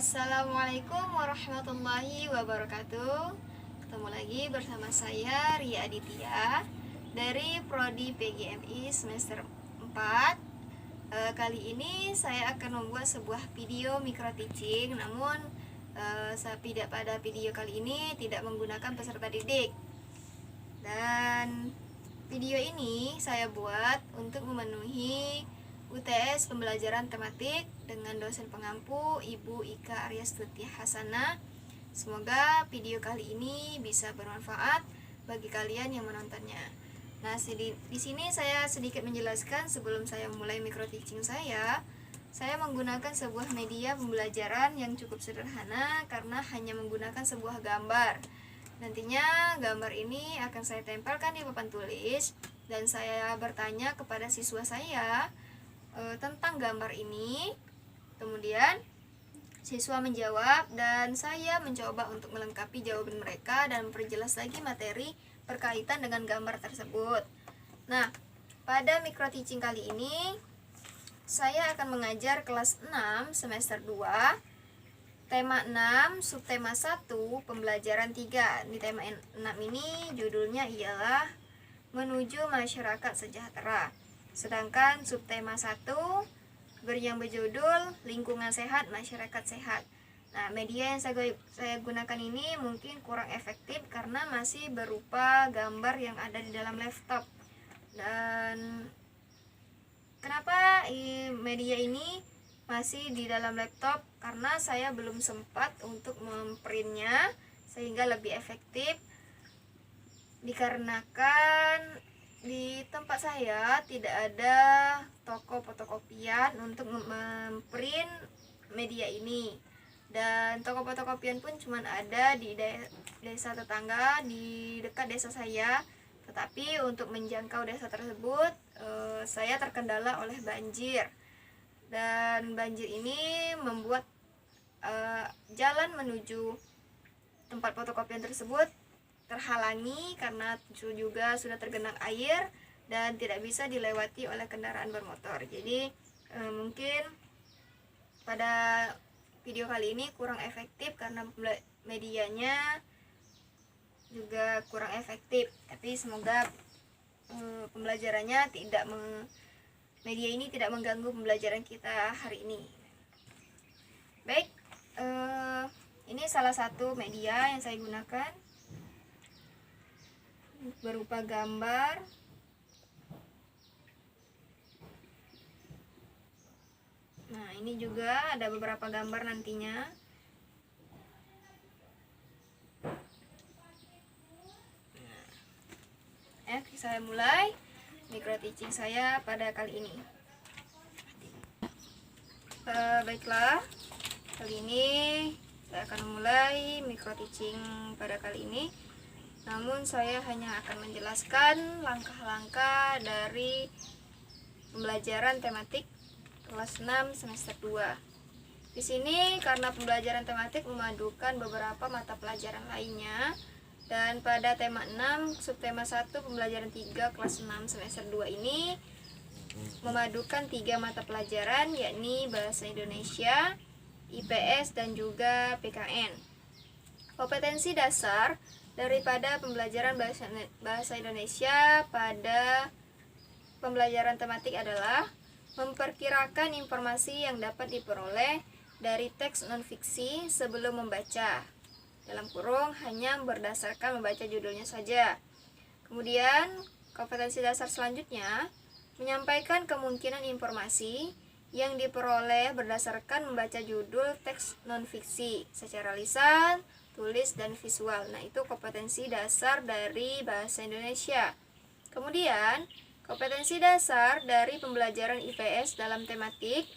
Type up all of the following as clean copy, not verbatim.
Assalamualaikum warahmatullahi wabarakatuh. Ketemu lagi bersama saya Ria Aditya dari Prodi PGMI semester 4. Kali ini saya akan membuat sebuah video micro teaching. Namun pada video kali ini tidak menggunakan peserta didik. Dan video ini saya buat untuk memenuhi UTS pembelajaran tematik dengan dosen pengampu Ibu Ika Aryastuti Hasanah. Semoga video kali ini bisa bermanfaat bagi kalian yang menontonnya. Nah, di sini saya sedikit menjelaskan sebelum saya mulai micro teaching saya menggunakan sebuah media pembelajaran yang cukup sederhana karena hanya menggunakan sebuah gambar. Nantinya gambar ini akan saya tempelkan di papan tulis dan saya bertanya kepada siswa saya tentang gambar ini. Kemudian siswa menjawab dan saya mencoba untuk melengkapi jawaban mereka dan memperjelas lagi materi berkaitan dengan gambar tersebut. Nah, pada micro teaching kali ini saya akan mengajar kelas 6 semester 2, tema 6, subtema 1, pembelajaran 3. Di tema 6 ini judulnya ialah menuju masyarakat sejahtera. Sedangkan subtema 1 yang berjudul lingkungan sehat, masyarakat sehat. Nah, media yang saya gunakan ini mungkin kurang efektif karena masih berupa gambar yang ada di dalam laptop. Dan kenapa media ini masih di dalam laptop? Karena saya belum sempat untuk memprintnya sehingga lebih efektif, dikarenakan di tempat saya tidak ada toko fotokopian untuk memprint media ini, dan toko fotokopian pun cuma ada di desa tetangga di dekat desa saya. Tetapi untuk menjangkau desa tersebut saya terkendala oleh banjir, dan banjir ini membuat jalan menuju tempat fotokopian tersebut terhalangi karena juga sudah tergenang air dan tidak bisa dilewati oleh kendaraan bermotor. Jadi mungkin pada video kali ini kurang efektif karena medianya juga kurang efektif. Tapi semoga media ini tidak mengganggu pembelajaran kita hari ini. Baik, ini salah satu media yang saya gunakan, berupa gambar. Nah, ini juga ada beberapa gambar nantinya. Saya mulai micro teaching saya pada kali ini. Baiklah, kali ini saya akan memulai micro teaching pada kali ini. Namun saya hanya akan menjelaskan langkah-langkah dari pembelajaran tematik kelas 6 semester 2. Di sini karena pembelajaran tematik memadukan beberapa mata pelajaran lainnya, dan pada tema 6 subtema 1 pembelajaran 3 kelas 6 semester 2 ini memadukan 3 mata pelajaran, yakni bahasa Indonesia, IPS dan juga PKN. Kompetensi dasar daripada pembelajaran bahasa Indonesia pada pembelajaran tematik adalah memperkirakan informasi yang dapat diperoleh dari teks non-fiksi sebelum membaca, dalam kurung hanya berdasarkan membaca judulnya saja. Kemudian kompetensi dasar selanjutnya menyampaikan kemungkinan informasi yang diperoleh berdasarkan membaca judul teks non-fiksi secara lisan, tulis, dan visual. Nah, itu kompetensi dasar dari bahasa Indonesia. Kemudian kompetensi dasar dari pembelajaran IPS dalam tematik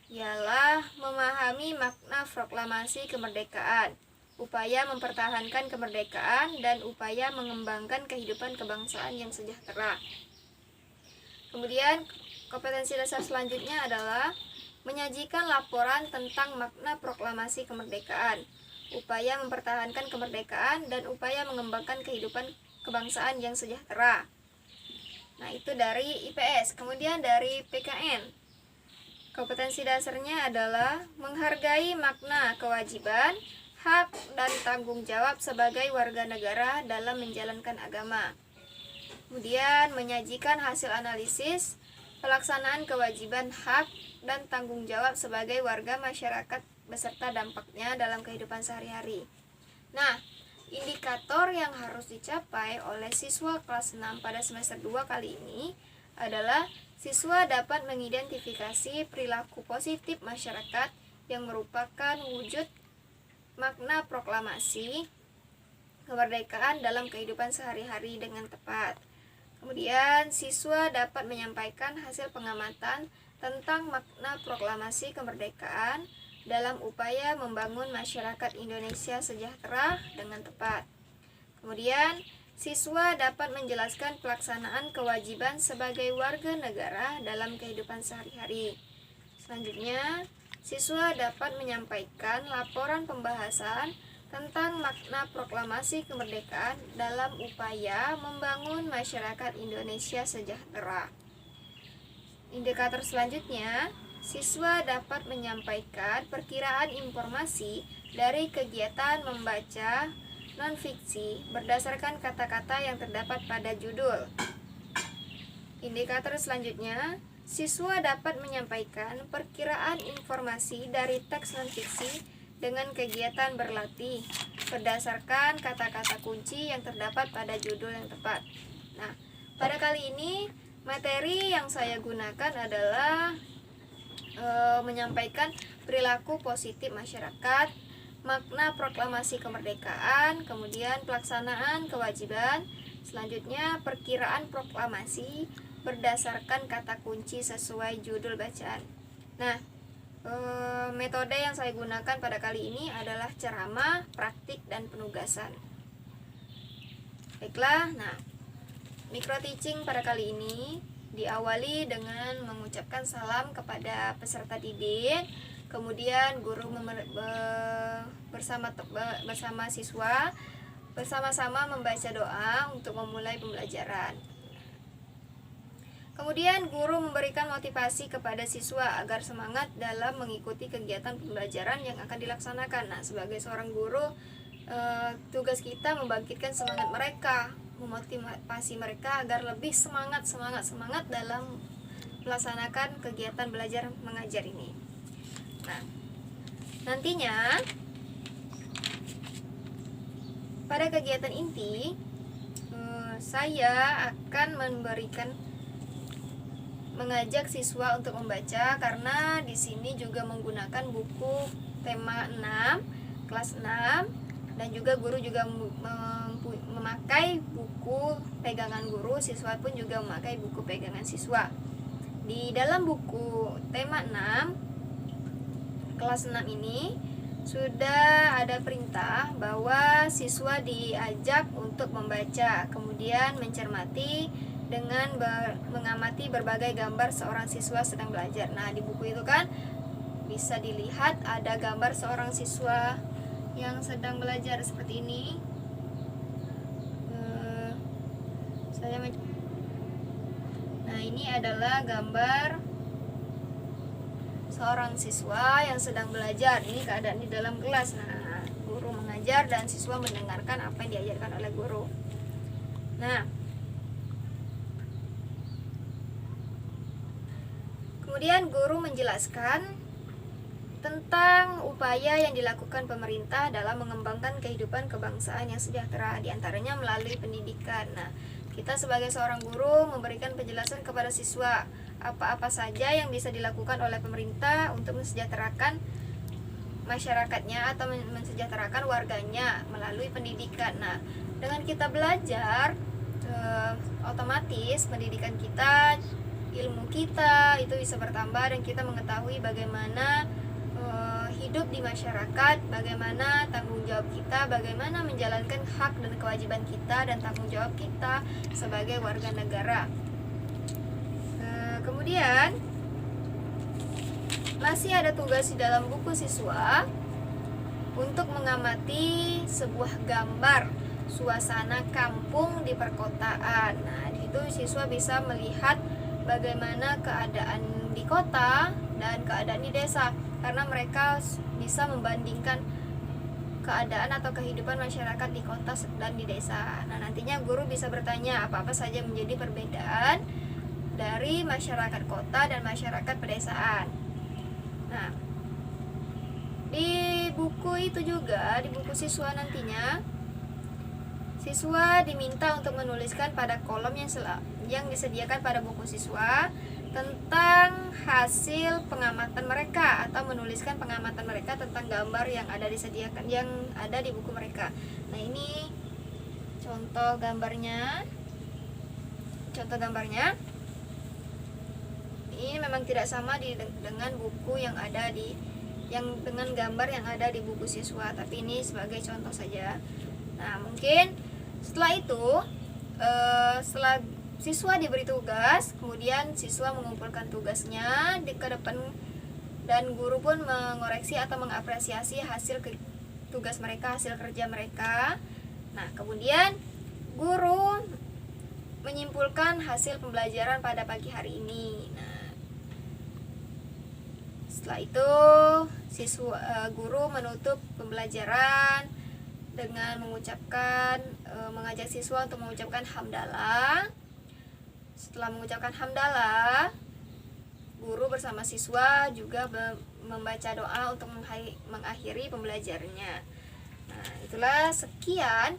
ialah memahami makna proklamasi kemerdekaan, upaya mempertahankan kemerdekaan, dan upaya mengembangkan kehidupan kebangsaan yang sejahtera. Kemudian kompetensi dasar selanjutnya adalah menyajikan laporan tentang makna proklamasi kemerdekaan, upaya mempertahankan kemerdekaan, dan upaya mengembangkan kehidupan kebangsaan yang sejahtera. Nah, itu dari IPS. Kemudian dari PKN. Kompetensi dasarnya adalah menghargai makna kewajiban, hak, dan tanggung jawab sebagai warga negara dalam menjalankan agama. Kemudian menyajikan hasil analisis pelaksanaan kewajiban, hak, dan tanggung jawab sebagai warga masyarakat beserta dampaknya dalam kehidupan sehari-hari. Nah, indikator yang harus dicapai oleh siswa kelas 6 pada semester 2 kali ini adalah siswa dapat mengidentifikasi perilaku positif masyarakat yang merupakan wujud makna proklamasi kemerdekaan dalam kehidupan sehari-hari dengan tepat. Kemudian, siswa dapat menyampaikan hasil pengamatan tentang makna proklamasi kemerdekaan dalam upaya membangun masyarakat Indonesia sejahtera dengan tepat. Kemudian, siswa dapat menjelaskan pelaksanaan kewajiban sebagai warga negara dalam kehidupan sehari-hari. Selanjutnya, siswa dapat menyampaikan laporan pembahasan tentang makna proklamasi kemerdekaan dalam upaya membangun masyarakat Indonesia sejahtera. Indikator selanjutnya, siswa dapat menyampaikan perkiraan informasi dari kegiatan membaca non-fiksi berdasarkan kata-kata yang terdapat pada judul. Indikator selanjutnya, siswa dapat menyampaikan perkiraan informasi dari teks non-fiksi dengan kegiatan berlatih berdasarkan kata-kata kunci yang terdapat pada judul yang tepat. Nah, pada kali ini materi yang saya gunakan adalah menyampaikan perilaku positif masyarakat, makna proklamasi kemerdekaan, kemudian pelaksanaan kewajiban, selanjutnya perkiraan proklamasi berdasarkan kata kunci sesuai judul bacaan. Nah, metode yang saya gunakan pada kali ini adalah ceramah, praktik, dan penugasan. Baiklah, nah, micro teaching pada kali ini diawali dengan mengucapkan salam kepada peserta didik, kemudian guru bersama siswa bersama-sama membaca doa untuk memulai pembelajaran. Kemudian guru memberikan motivasi kepada siswa agar semangat dalam mengikuti kegiatan pembelajaran yang akan dilaksanakan. Nah, sebagai seorang guru, tugas kita membangkitkan semangat mereka, memotivasi mereka agar lebih semangat dalam melaksanakan kegiatan belajar mengajar ini. Nah, nantinya pada kegiatan inti saya akan mengajak siswa untuk membaca, karena di sini juga menggunakan buku tema 6 kelas 6, dan juga guru juga memakai buku pegangan guru, siswa pun juga memakai buku pegangan siswa. Di dalam buku tema 6 kelas 6 ini sudah ada perintah bahwa siswa diajak untuk membaca, kemudian mencermati dengan mengamati berbagai gambar seorang siswa sedang belajar. Nah, di buku itu kan bisa dilihat ada gambar seorang siswa yang sedang belajar seperti ini. Nah, ini adalah gambar seorang siswa yang sedang belajar. Ini keadaan di dalam kelas. Nah, guru mengajar dan siswa mendengarkan apa yang diajarkan oleh guru. Nah, kemudian guru menjelaskan tentang upaya yang dilakukan pemerintah dalam mengembangkan kehidupan kebangsaan yang sejahtera, diantaranya melalui pendidikan. Nah, kita sebagai seorang guru memberikan penjelasan kepada siswa apa-apa saja yang bisa dilakukan oleh pemerintah untuk mensejahterakan masyarakatnya atau mensejahterakan warganya melalui pendidikan. Nah, dengan kita belajar, otomatis pendidikan kita, ilmu kita itu bisa bertambah, dan kita mengetahui bagaimana hidup di masyarakat, bagaimana tanggung jawab kita, bagaimana menjalankan hak dan kewajiban kita dan tanggung jawab kita sebagai warga negara. Kemudian masih ada tugas di dalam buku siswa untuk mengamati sebuah gambar suasana kampung di perkotaan. Nah, di situ siswa bisa melihat bagaimana keadaan di kota dan keadaan di desa, karena mereka bisa membandingkan keadaan atau kehidupan masyarakat di kota dan di desa. Nah, nantinya guru bisa bertanya apa-apa saja menjadi perbedaan dari masyarakat kota dan masyarakat pedesaan. Nah, di buku itu juga, di buku siswa nantinya, siswa diminta untuk menuliskan pada kolom yang disediakan pada buku siswa tentang hasil pengamatan mereka, atau menuliskan pengamatan mereka tentang gambar yang ada di buku mereka. Nah, ini contoh gambarnya. Ini memang tidak sama dengan buku dengan gambar yang ada di buku siswa, tapi ini sebagai contoh saja. Nah, mungkin setelah itu, setelah siswa diberi tugas, kemudian siswa mengumpulkan tugasnya ke depan, dan guru pun mengoreksi atau mengapresiasi hasil tugas mereka, hasil kerja mereka. Nah, kemudian guru menyimpulkan hasil pembelajaran pada pagi hari ini. Nah, setelah itu guru menutup pembelajaran dengan mengajak siswa untuk mengucapkan hamdalah. Setelah mengucapkan hamdalah, guru bersama siswa juga membaca doa untuk mengakhiri pembelajarannya. Nah, itulah sekian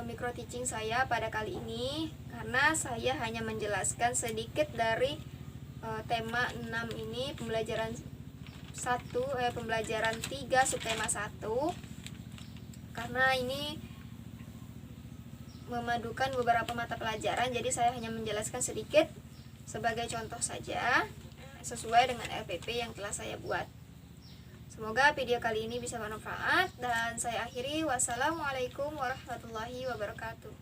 micro teaching saya pada kali ini, karena saya hanya menjelaskan sedikit dari tema 6 ini, pembelajaran 3 subtema 1, karena ini memadukan beberapa mata pelajaran, jadi saya hanya menjelaskan sedikit sebagai contoh saja sesuai dengan LPP yang telah saya buat. Semoga video kali ini bisa bermanfaat, dan saya akhiri. Wassalamualaikum warahmatullahi wabarakatuh.